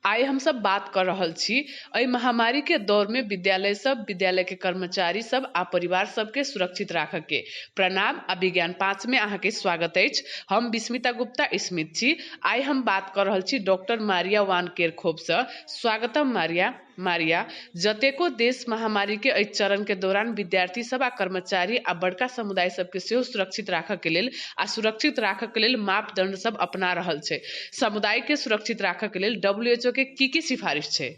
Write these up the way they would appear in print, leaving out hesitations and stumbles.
आइ हम सब बात कर रहल छी एहि महामारी के दौर में विद्यालय सब, विद्यालय के कर्मचारी सब आ परिवार सबके सुरक्षित राखऽ के। प्रणाम आ विज्ञान 5 में अहाँ के स्वागत अछि। हम विस्मिता गुप्ता स्मित छी। आइ हम बात कर रहल छी डॉक्टर मारिया वान केरखोफ से। स्वागतम मारिया। जतेको देश महामारी के एहि चरण के दौरान विद्यार्थी सब आ कर्मचारी आ बड़का समुदाय सबके सेहो सुरक्षित राखऽ के लेल मापदंड सब अपना रहल छै। समुदाय के सुरक्षित राखऽ के लेल WHO के की सिफारिश छै?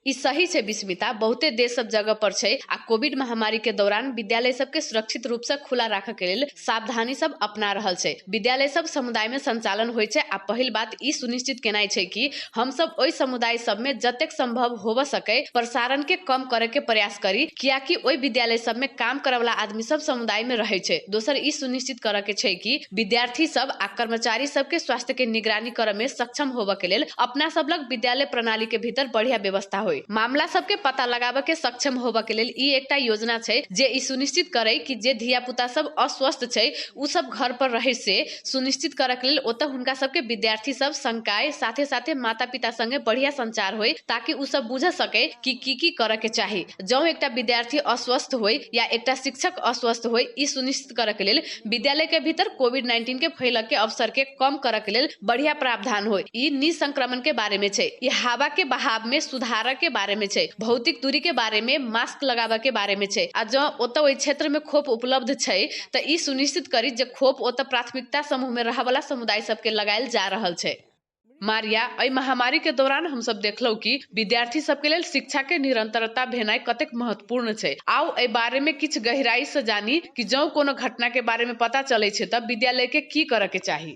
ई सही छै विस्मिता, बहुते देश सब जगह पर छै आ कोविड महामारी के दौरान विद्यालय सब के सुरक्षित रूप से खुला राखऽ के लेल सावधानी सब अपना रहल छै। विद्यालय सब समुदाय में संचालन होय छै आ पहिल बात ई सुनिश्चित केनाइ छै कि हम सब ओइ समुदाय सब में जतेक संभव होबऽ सकै प्रसारण के कम करे के प्रयास करी, कियाकि ओइ विद्यालय सब में काम करे वाला आदमी सब समुदाय में रहै छै। दोसर ई सुनिश्चित करऽ के छै कि विद्यार्थी सब आ कर्मचारी सब के स्वास्थ्य के निगरानी करऽ में सक्षम होबऽ के लेल अपना सब लग विद्यालय प्रणाली के भीतर बढ़िया व्यवस्था होय। मामला सबके पता लगाबे के सक्षम होबऽ के लेल ई एकटा योजना छै जे ई सुनिश्चित करे कि जे धिया पुता सब अस्वस्थ छै उ सब घर पर रहे से सुनिश्चित करे के लेल ओतऽ हुनका सबके विद्यार्थी सब संकाय साथे साथे माता पिता संगे बढ़िया संचार होय, ताकि उ सब बुझ सके कि की करे के चाही। जौ एकटा विद्यार्थी अस्वस्थ होय या एकटा शिक्षक अस्वस्थ होय, ई सुनिश्चित करे के लेल विद्यालय के भीतर कोविड-19 के फैलऽ के अवसर के कम करे के लेल बढ़िया प्रावधान होय। ई निसंक्रमण के बारे में छै, ई हवा के बहाव में सुधार के बारे में छै, भौतिक दूरी के बारे में, मास्क लगाबे के बारे में छै। आ जो ओतऽ ओइ क्षेत्र में खोप उपलब्ध छै त ई सुनिश्चित करी जे खोप ओतऽ प्राथमिकता समूह में रहै वाला समुदाय सबके लगायल जा रहल छै। मारिया, एहि महामारी के दौरान हम सब देखलौ कि विद्यार्थी सबके लेल शिक्षा के निरंतरता भेनाइ कतेक महत्वपूर्ण छै। आउ एहि बारे में किछ गहराई से जानी कि जौ कोनो घटना के बारे में पता चलै छै त विद्यालय के की करऽ के चाही।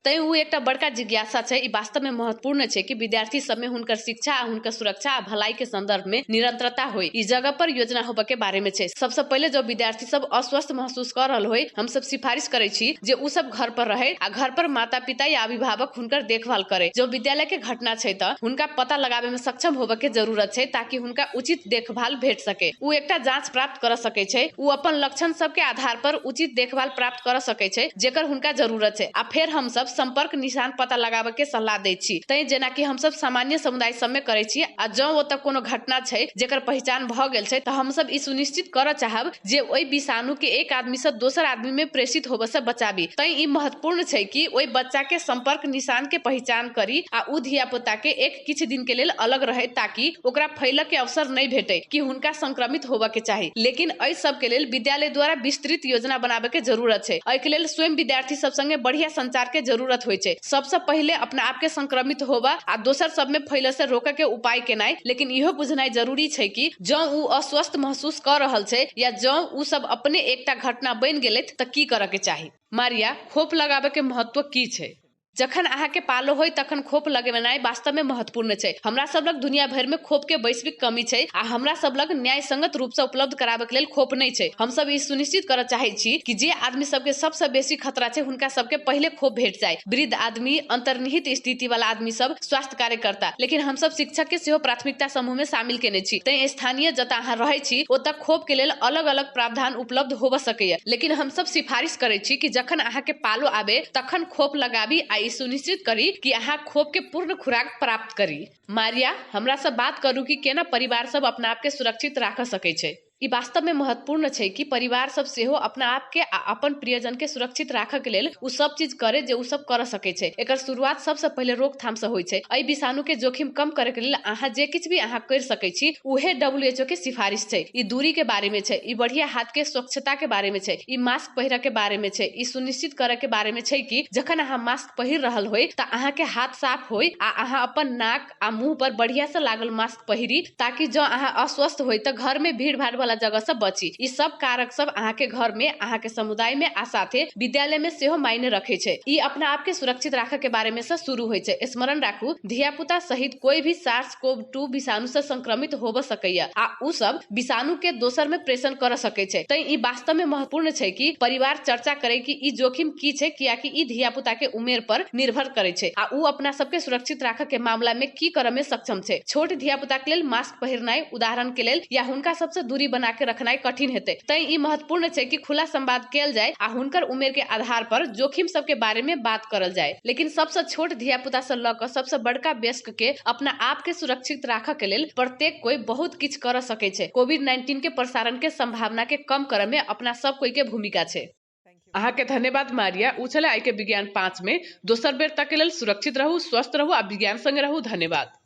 तै उ एकटा बड़का जिज्ञासा छै। ई वास्तव में महत्वपूर्ण छै कि विद्यार्थी सब में हुनकर शिक्षा आ हुनकर सुरक्षा आ भलाई के संदर्भ में निरंतरता होय। ई जगह पर योजना होबे के बारे में छै। सबसे पहले जो विद्यार्थी सब अस्वस्थ महसूस कर रहल होय, हम सब सिफारिश करै छी जे उ सब घर पर रहे आ घर पर माता पिता या अभिभावक हुनकर देखभाल करे। जो विद्यालय के घटना छै त हुनका पता लगाबे में सक्षम होबे के जरूरत छै, ताकि हुनका उचित देखभाल भेट सके। उ एकटा जांच प्राप्त कर सकै छै, उ अपन लक्षण सब के आधार पर उचित देखभाल प्राप्त कर सकै छै जेकर हुनका जरूरत छै। आ फेर हम सब संपर्क निशान पता लगाबे के सलाह दै छी, तै जेना कि हम सब सामान्य समुदाय सब में करै छी। आ जौ ओतऽ कोनो घटना छै जेकर पहचान भ गेल छै त हम सब ई सुनिश्चित करऽ चाहब जे ओइ विषाणु के एक आदमी से दोसर आदमी में प्रेषित होबे से बचाबी। तै ई महत्वपूर्ण छै कि ओइ बच्चा के संपर्क निशान के पहचान करी आ उ धिया पुता के किछ दिन के लेल अलग रहे, ताकि ओकरा फैलऽ के अवसर नहीं भेटे कि हुनका संक्रमित होबे के चाही। लेकिन एहि सब के लेल विद्यालय द्वारा विस्तृत योजना बनाबे के जरूरत छै। एहि के लेल स्वयं विद्यार्थी सब संगे बढ़िया संचार के जरूरत होय छै। सबसे पहले अपना आप के संक्रमित होबा आ दोसर सब में फैले से रोके के उपाय केनाइ। लेकिन इहो बुझनाइ जरूरी छै कि जौ उ अस्वस्थ महसूस कर रहल छै या जौ उ सब अपने एकटा घटना बन गेलै त की करे के चाही। मारिया, खोप लगाबे के महत्व की छै? जखन अहाँ के पालो होय तखन खोप लगेनाइ वास्तव में महत्वपूर्ण छै। हमरा सब लग दुनिया भर में खोप के वैश्विक कमी छै आ हमरा सब लग न्याय संगत रूप से उपलब्ध कराबे के लेल खोप नहीं छै। हम सब ई सुनिश्चित करऽ चाहै छी कि जे आदमी सबके सबसे बेसी खतरा छै हुनका सबके पहले खोप भेट जाय। वृद्ध आदमी, अंतर्निहित स्थिति वाला आदमी सब, स्वास्थ्य कार्यकर्ता। लेकिन हम सब शिक्षक के सेहो प्राथमिकता समूह में शामिल केने छी। तै स्थानीय जतऽ अहाँ रहै छी ओतऽ खोप के लेल अलग अलग प्रावधान उपलब्ध होबऽ सकैया। लेकिन हम सब सिफारिश करै छी कि जखन अहाँ के पालो आबे तखन खोप लगाबी आ सुनिश्चित करी कि अहाँ खोप के पूर्ण खुराक प्राप्त करी। मारिया, हमरा से बात करू कि केना परिवार सब अपना आप के सुरक्षित राख सकै छै। ई वास्तव में महत्वपूर्ण छै कि परिवार सब सेहो अपना आप के आ अपन प्रियजन के सुरक्षित राखऽ के लेल उ सब चीज करे जे उ सब कर सकै छै। एकर शुरुआत सबसे पहले रोकथाम से होय छै। एहि विषाणु के जोखिम कम करे के लेल अहाँ जे किछ भी अहाँ कर सकै छी उहे WHO के सिफारिश छै। ई दूरी के बारे में छै, ई बढ़िया हाथ के स्वच्छता के बारे में छै, ई मास्क पहिरे के बारे में छै, ई सुनिश्चित करे के बारे में छै कि जखन अहाँ मास्क पहिर रहल होय त अहाँ के हाथ साफ होय आ अहाँ अपन नाक आ मुंह पर बढ़िया से लागल मास्क पहिरी, ताकि जो अहाँ अस्वस्थ होय त घर में भीड़ भाड़ जगह से बची। ई सब कारक सब अहाँ के घर में, अहाँ के समुदाय में आ साथे विद्यालय में सेहो मायने रखे छै। ई अपना आप के सुरक्षित राखे के बारे में से शुरू होय छै। स्मरण राखू, धिया पुता सहित कोई भी SARS-CoV-2 विषाणु से संक्रमित होबे सकैया आ उ सब विषाणु के दोसर में प्रेषण कर सकै छै। तै ई वास्तव में महत्वपूर्ण छै कि परिवार चर्चा करे कि ई जोखिम की छै, कियाकि ई धिया पुता के उमेर पर निर्भर करे छै आ उ अपना सब के सुरक्षित राखे के मामला में की करे में सक्षम छै। छोट धिया पुता के लेल मास्क पहिरनाइ उदाहरण के लेल या हुनका सबसे दूरी बना के रखनाइ कठिन हेतै। तैं ई महत्वपूर्ण छै कि खुला संवाद कैल जाय आ हुनकर उमेर के आधार पर जोखिम सबके बारे में बात करल जाय। लेकिन सबसे छोट धिया पुता से लऽ कऽ सबसे बड़का वयस्क के अपना आप के सुरक्षित राखऽ के लेल प्रत्येक कोई बहुत किछ कर सकै छै। कोविड-19 के प्रसारण के संभावना के कम करे में अपना सब कोई के भूमिका छै। अहाँ के धन्यवाद मारिया। उ छले आइ के विज्ञान 5 में। दोसर बेर तक के लेल सुरक्षित रहू, स्वस्थ रहू आ विज्ञान संगे रहू। धन्यवाद।